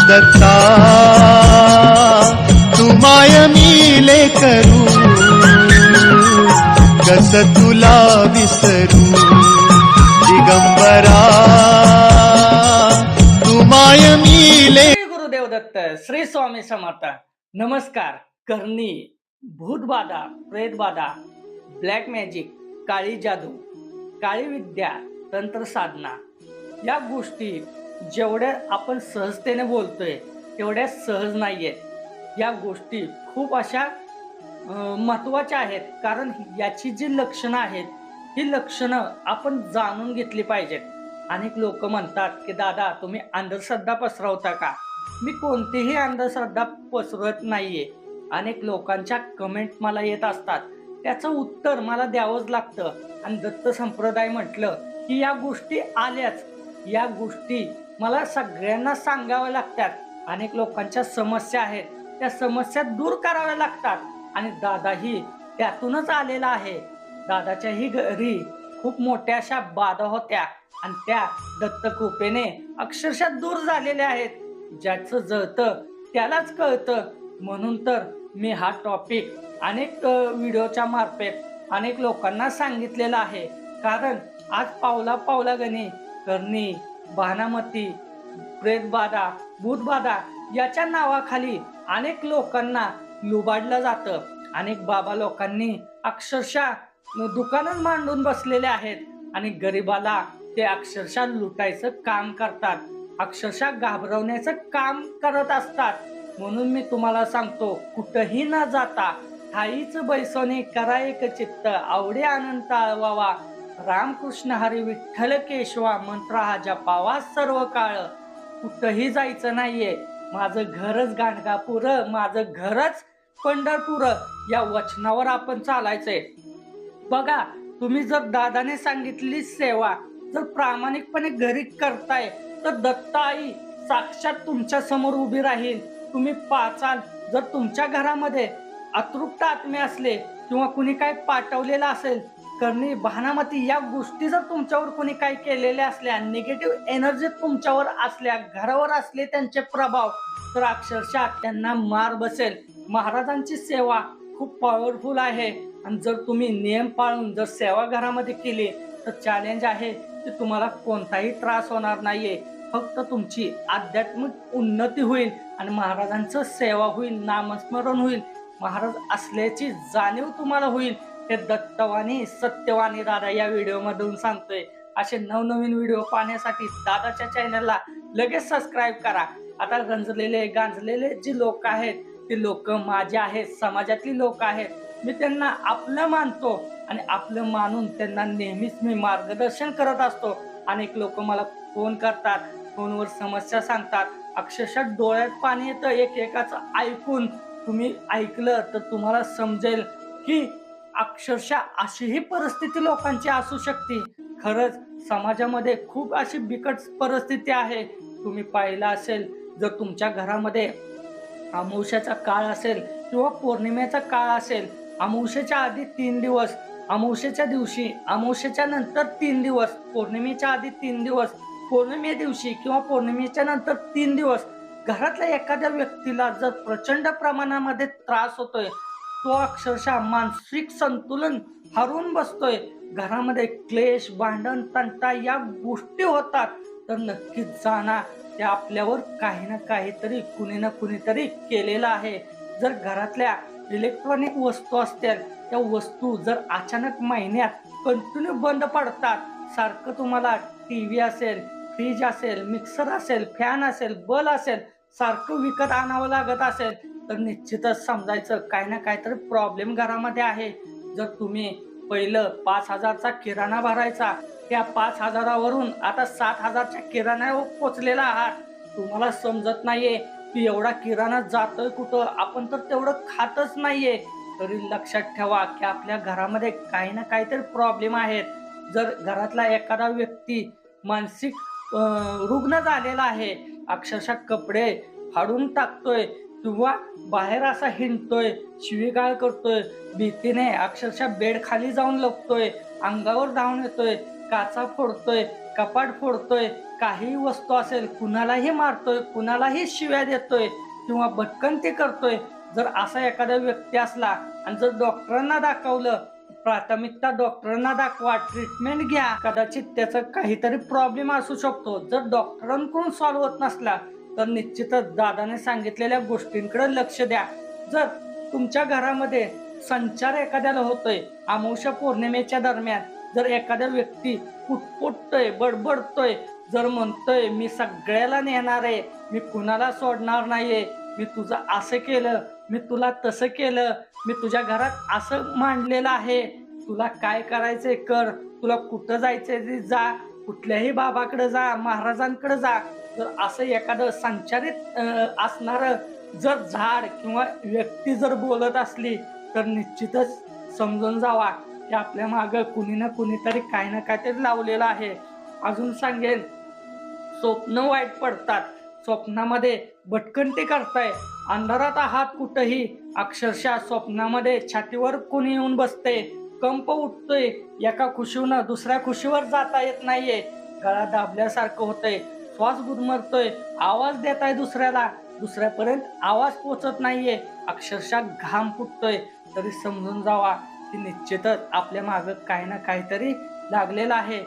दत्ता तू माय मिले करू कस तुला विसरू दिगंबरा तू माय मिले. श्री गुरुदेव दत्त, श्री स्वामी समर्थ. नमस्कार. करणी, भूतबाधा, प्रेतबाधा, ब्लॅक मॅजिक, काळी जादू, काळी विद्या, तंत्र साधना या गोष्टी जेवढ्या आपण सहजतेने बोलतोय तेवढ्या सहज नाहीयेत. या गोष्टी खूप अशा महत्त्वाच्या आहेत, कारण याची जी लक्षणं आहेत ही लक्षणं आपण जाणून घेतली पाहिजेत. अनेक लोक म्हणतात की दादा तुम्ही अंधश्रद्धा पसरवता का? मी कोणतीही अंधश्रद्धा पसरवत नाहीये. अनेक लोकांच्या कमेंट मला येत असतात, त्याचं उत्तर मला द्यावंच लागतं. आणि दत्त संप्रदाय म्हटलं की या गोष्टी आल्याच, या गोष्टी मला सगळ्यांना सांगाव्या लागतात. अनेक लोकांच्या समस्या आहेत, त्या समस्या दूर कराव्या लागतात. आणि दादाही त्यातूनच आलेला आहे. दादाच्याही घरी खूप मोठ्या अशा बाधा होत्या आणि त्या दत्तकृपेने अक्षरशः दूर झालेल्या आहेत. ज्याचं जळतं त्यालाच कळतं. म्हणून तर मी हा टॉपिक अनेक व्हिडिओच्या मार्फत अनेक लोकांना सांगितलेला आहे. कारण आज पावला पावला गणी करणी, भानामती, प्रेतबाधा, भूतबाधा याच्या नावाखाली अनेक लोकांना लुबाडलं जातं. अनेक बाबा लोकांनी अक्षरशः दुकानच मांडून बसलेले आहेत आणि गरिबाला ते अक्षरशः लुटायचं काम करतात, अक्षरशः घाबरवण्याचं काम करत असतात. म्हणून मी तुम्हाला सांगतो, कुठंही न जाता ठाईच बैसोने करा एक चित्त, आवडे आनंद आळवावा, रामकृष्ण हरी विठ्ठल केशवा मंत्र हा जपावा सर्व काळ. कुठंही जायचं नाहीये. माझं घरच गाणगापूर, माझं घरच पंढरपूर या वचनावर आपण चालायचंय. बघा, तुम्ही जर दादाने सांगितली सेवा जर प्रामाणिकपणे घरी करताय तर दत्त आई साक्षात तुमच्या समोर उभी राहील. तुम्ही पाचाल. जर तुमच्या घरामध्ये अतृप्त आत्मे असले किंवा कुणी काय पाठवलेलं असेल, करणी, भानामती या गोष्टी जर तुमच्यावर कोणी काय केलेल्या असल्या, निगेटिव्ह एनर्जी तुमच्यावर असल्या, घरावर असले त्यांचे प्रभाव, तर अक्षरशः त्यांना मार बसेल. महाराजांची सेवा खूप पॉवरफुल आहे. आणि जर तुम्ही नियम पाळून जर सेवा घरामध्ये केली तर चॅलेंज आहे की तुम्हाला कोणताही त्रास होणार नाहीये. फक्त तुमची आध्यात्मिक उन्नती होईल आणि महाराजांचं सेवा होईल, नामस्मरण होईल, महाराज असल्याची जाणीव तुम्हाला होईल. हे दत्तवाणी सत्यवाणी दादा या व्हिडिओ मधून सांगतोय. असे नवनवीन व्हिडिओ पाहण्यासाठी दादाच्या चॅनलला लगेच सबस्क्राईब करा. आता गांजलेले जी लोक आहेत ती लोक माझे आहेत, समाजातली लोक आहेत. मी त्यांना आपलं मानतो आणि आपलं मानून त्यांना नेहमीच मी मार्गदर्शन करत असतो. अनेक लोक मला फोन करतात, फोनवर समस्या सांगतात, अक्षरशः डोळ्यात पाणी येतं एकेकाचं ऐकून. तुम्ही ऐकलं तर तुम्हाला समजेल की अक्षरशः अशीही परिस्थिती लोकांची असू शकते. खरंच समाजामध्ये खूप अशी बिकट परिस्थिती आहे. तुम्ही पाहिलं असेल, जर तुमच्या घरामध्ये अमावस्याचा काळ असेल किंवा पौर्णिमेचा काळ असेल, अमावस्येच्या आधी 3 दिवस, अमावस्येच्या दिवशी, अमावस्येच्या नंतर 3 दिवस, पौर्णिमेच्या आधी 3 दिवस, पौर्णिमे दिवशी किंवा पौर्णिमेच्या नंतर 3 दिवस घरातल्या एखाद्या व्यक्तीला जर प्रचंड प्रमाणामध्ये त्रास होतोय, तो अक्षरशः मानसिक संतुलन हरवून बसतोय, घरामध्ये क्लेश, भांडण, तंटा या गोष्टी होतात, तर नक्कीच जाणा त्या आपल्यावर काही ना काहीतरी कुणी ना कुणीतरी केलेलं आहे. जर घरातल्या इलेक्ट्रॉनिक वस्तू असतील, त्या वस्तू जर अचानक महिन्यात कंटिन्यू बंद पडतात, सारखं तुम्हाला टीव्ही असेल, फ्रीज असेल, मिक्सर असेल, फॅन असेल, बल्ब असेल, सारखं विकत आणावं लागत असेल, तर निश्चितच समजायचं काही ना काहीतरी प्रॉब्लेम घरामध्ये आहे. जर तुम्ही पहिलं 5,000चा किराणा भरायचा, त्या 5,000वरून आता 7,000च्या किराण्यावर पोचलेला आहात. तुम्हाला समजत नाहीये की एवढा किराणा जातोय कुठं, आपण तर तेवढं खातच नाहीये. तरी लक्षात ठेवा की आपल्या घरामध्ये काही ना काहीतरी प्रॉब्लेम आहेत. जर घरातला एखादा व्यक्ती मानसिक रुग्ण झालेला आहे, अक्षरशः कपडे फाडून टाकतोय किंवा बाहेर असा हिंडतोय, शिवीगाळ करतोय, भीतीने अक्षरशः बेड खाली जाऊन लपतोय, अंगावर धावून येतोय, काचा फोडतोय, कपाट फोडतोय, काही वस्तू असेल कुणालाही मारतोय, कुणालाही शिव्या देतोय किंवा भटकंती करतोय, जर असा एखादा व्यक्ती असला आणि जर डॉक्टरांना दाखवलं, प्राथमिकता डॉक्टरांना दाखवा, ट्रीटमेंट घ्या, कदाचित त्याचा काहीतरी प्रॉब्लेम असू शकतो. जर डॉक्टरांकडून सॉल्व्ह होत नसला तर निश्चितच दादाने सांगितलेल्या गोष्टींकडे लक्ष द्या. जर तुमच्या घरामध्ये संचार एखाद्याला होतोय, अमावस्या पौर्णिमेच्या दरम्यान जर एखादा व्यक्ती पुटपुटतोय, बडबडतोय, जर म्हणतोय मी सगळ्याला नेणार आहे, मी कुणाला सोडणार नाहीये, मी तुझं असं केलं, मी तुला तसं केलं, मी तुझ्या घरात असं मांडलेलं आहे, तुला काय करायचंय कर, तुला कुठं जायचंय ते जा, कुठल्याही बाबाकडे जा, महाराजांकडे जा. जर असं एखादं संचारित असणार जर झाड किंवा व्यक्ती जर बोलत असली तर निश्चितच समजून जावा की आपल्या मागं कुणी ना कुणीतरी काही ना काहीतरी लावलेलं आहे. अजून सांगेन, स्वप्न वाईट पडतात, स्वप्नामध्ये भटकंती करताय, अंधारात आहात कुठंही, अक्षरशः स्वप्नामध्ये छातीवर कुणी येऊन बसते, कंप उठतोय, एका खुशीवर दुसऱ्या खुशीवर जाता येत नाहीये, गळा दाबल्यासारखं होतंय, श्वास गुदमरतोय, आवाज देताय दुसऱ्यापर्यंत आवाज पोचत नाहीये, अक्षरशः घाम फुटतोय, तरी समजून जावा की निश्चितच आपल्या मागं काही ना काहीतरी लागलेलं आहे.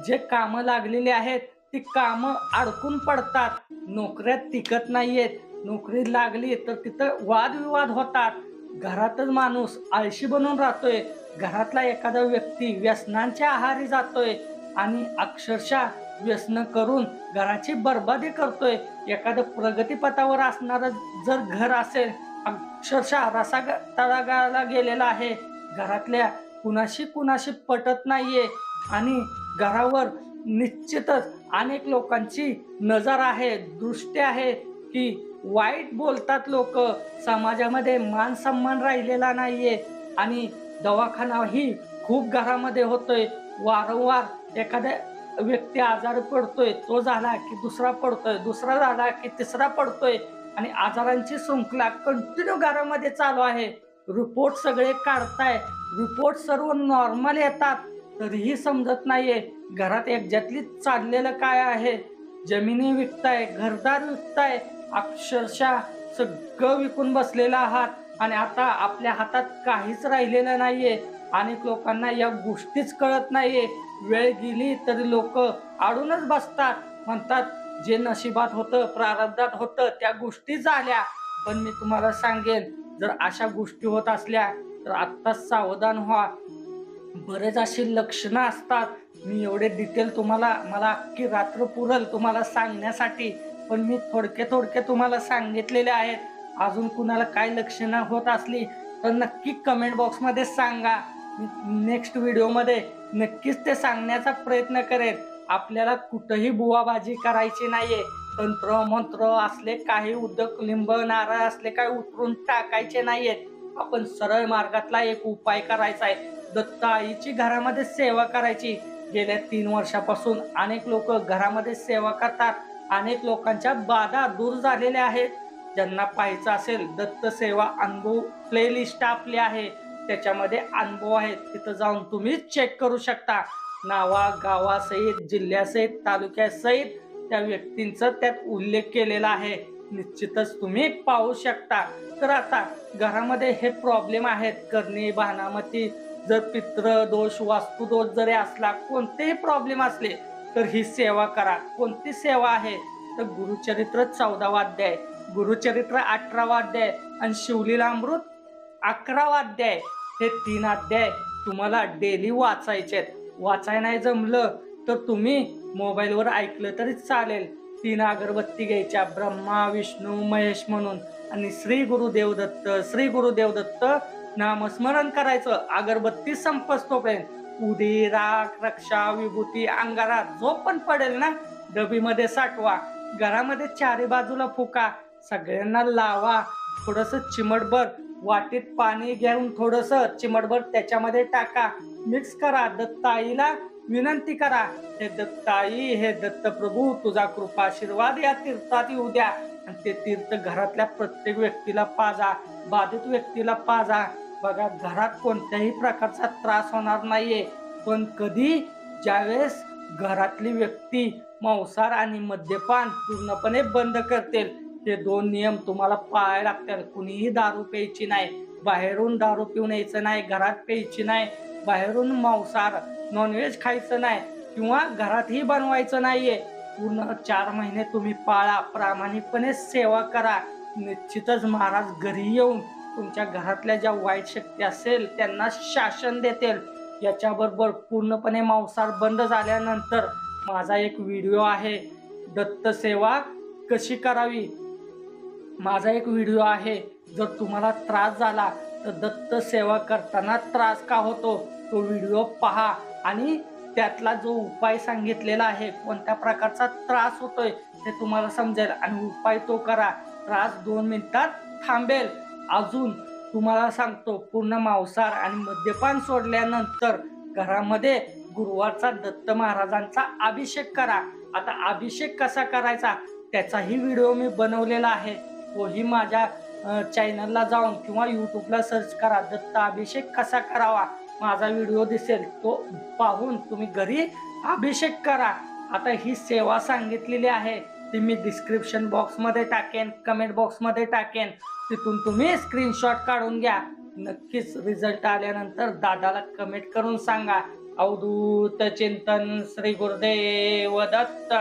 जे कामं लागलेली आहेत ती कामं अडकून पडतात, नोकऱ्यात टिकत नाहीयेत, नोकरी लागली तर तिथं वादविवाद होतात, घरातच माणूस आळशी बनून राहतोय, घरातला एखादा व्यक्ती व्यसनांच्या आहारी जातोय आणि अक्षरशः व्यसन करून घराची बर्बादी करतोय. एखादं प्रगतीपथावर असणारं जर घर असेल, अक्षरशः रसा तळागाळाला गेलेला आहे, घरातल्या कुणाशी पटत नाहीये आणि घरावर निश्चितच अनेक लोकांची नजर आहे, दृष्टी आहे की वाईट बोलतात लोक, समाजामध्ये मान सन्मान राहिलेला नाहीये आणि दवाखानाही खूप घरामध्ये होतोय. वारंवार एखाद्या व्यक्ती आजारी पडतोय, तो झाला की दुसरा पडतोय, दुसरा झाला की तिसरा पडतोय आणि आजारांची शृंखला कंटिन्यू घरामध्ये चालू आहे. रिपोर्ट सगळे काढताय, रिपोर्ट सर्व नॉर्मल येतात, तरीही समजत नाहीये घरात एक्झॅक्टली चाललेलं काय आहे. जमिनी विकताय, घरदार विकताय, अक्षरशः सगळं विकून बसलेलं आहात आणि आता आपल्या हातात काहीच राहिलेलं नाहीये. अनेक लोकांना या गोष्टीच कळत नाहीये. वेळ गेली तरी लोक अडूनच बसतात, म्हणतात जे नशिबात होतं, प्रारब्धात होतं त्या गोष्टी झाल्या. पण मी तुम्हाला सांगेन, जर अशा गोष्टी होत असल्या तर आत्ताच सावधान व्हा. बरेच अशी लक्षणं असतात, मी एवढे डिटेल मला अख्खी रात्र पुरल तुम्हाला सांगण्यासाठी, पण मी थोडके तुम्हाला सांगितलेले आहेत. अजून कुणाला काय लक्षणं होत असली तर नक्की कमेंट बॉक्समध्ये सांगा. मी नेक्स्ट व्हिडिओमध्ये नक्कीच ते सांगण्याचा प्रयत्न करेन. आपल्याला कुठंही बुवाबाजी करायची नाहीये. तंत्र मंत्र असले काही उद्योग, लिंब नारळ असले काही उतरून टाकायचे नाहीयेत. आपण सरळ मार्गातला एक उपाय करायचा आहे. दत्त आईची घरामध्ये सेवा करायची. गेल्या 3 वर्षापासून अनेक लोक घरामध्ये सेवा करतात. अनेक लोकांच्या बाधा दूर झालेल्या आहेत. ज्यांना पाहायचं असेल दत्त सेवा अनुभव प्लेलिस्ट आपली आहे, त्याच्यामध्ये अनुभव आहेत, तिथं जाऊन तुम्ही चेक करू शकता. नावा गावासहित, जिल्ह्यासहित, तालुक्यासहित त्या व्यक्तींचा त्यात उल्लेख केलेला आहे. निश्चितच तुम्ही पाहू शकता. तर आता घरामध्ये हे प्रॉब्लेम आहेत, करणी भानामती, जर पित्र दोष, वास्तु दोष जरी असला, कोणतेही प्रॉब्लेम असले तर ही सेवा करा. कोणती सेवा आहे तर गुरुचरित्र 14वा अध्याय, गुरुचरित्र 18वा अध्याय आणि शिवलीलामृत 11वा अध्याय, हे 3 अध्याय तुम्हाला डेली वाचायचे. वाचाय नाही जमलं तर तुम्ही मोबाईलवर ऐकलं तरी चालेल. 3 अगरबत्ती घ्यायच्या, ब्रह्मा विष्णू महेश म्हणून, आणि श्री गुरुदेव दत्त, श्री गुरुदेव दत्त नामस्मरण करायचं. अगरबत्ती संपस्तोपर्यंत उदी, राख, रक्षा, विभूती अंगारा जो पण पडेल ना डबीमध्ये साठवा. घरामध्ये चारी बाजूला फुका, सगळ्यांना लावा. थोडस चिमटभर वाटीत पाणी घेऊन थोडस चिमटभर त्याच्यामध्ये टाका, मिक्स करा. दत्त आईला विनंती करा, हे दत्त आई, हे दत्त प्रभू, तुझा कृपा आशीर्वाद या तीर्थात येऊ द्या. आणि ते तीर्थ घरातल्या प्रत्येक व्यक्तीला पाजा, बाधित व्यक्तीला पाजा. बघा, घरात कोणत्याही प्रकारचा त्रास होणार नाहीये. पण कधी ज्यावेळेस घरातली व्यक्ती मांसाहार आणि मद्यपान पूर्णपणे बंद करतील. हे 2 नियम तुम्हाला पाळायला लागतात. कुणीही दारू प्यायची नाही, बाहेरून दारू पिऊन यायचं नाही, घरात प्यायची नाही, बाहेरून मांसाहार नॉनव्हेज खायचं नाही किंवा घरातही बनवायचं नाहीये. पूर्ण 4 महिने तुम्ही पाळा, प्रामाणिकपणे सेवा करा. निश्चितच महाराज घरी येऊन तुमच्या घरातल्या ज्या वाईट शक्ती असेल त्यांना शासन देतील. याच्याबरोबर पूर्णपणे मांसाहार बंद झाल्यानंतर माझा एक व्हिडिओ आहे, दत्त सेवा कशी करावी. माझा एक व्हिडिओ आहे. जर तुम्हाला त्रास झाला तर दत्त सेवा करताना त्रास का होतो तो व्हिडिओ पहा आणि त्यातला जो उपाय सांगितलेला आहे, कोणत्या प्रकारचा त्रास होतोय ते तुम्हाला समजेल आणि उपाय तो करा. त्रास 2 मिनिटात थांबेल. अजून तुम्हाला सांगतो, पूर्ण मांसाहार आणि मद्यपान सोडल्यानंतर घरामध्ये गुरुवारचा दत्त महाराजांचा अभिषेक करा. आता अभिषेक कसा करायचा त्याचाही व्हिडिओ मी बनवलेला आहे. तोही माझ्या चॅनलला जाऊन किंवा यूट्यूबला सर्च करा, दत्त अभिषेक कसा करावा. माझा व्हिडिओ दिसेल, तो पाहून तुम्ही घरी अभिषेक करा. आता ही सेवा सांगितलेली आहे ती मी डिस्क्रिप्शन बॉक्समध्ये टाकेन, कमेंट बॉक्समध्ये टाकेन. तिथून तुम्ही स्क्रीनशॉट काढून घ्या. नक्कीच रिझल्ट आल्यानंतर दादाला कमेंट करून सांगा. अवधूत चिंतन श्री गुरुदेव दत्त.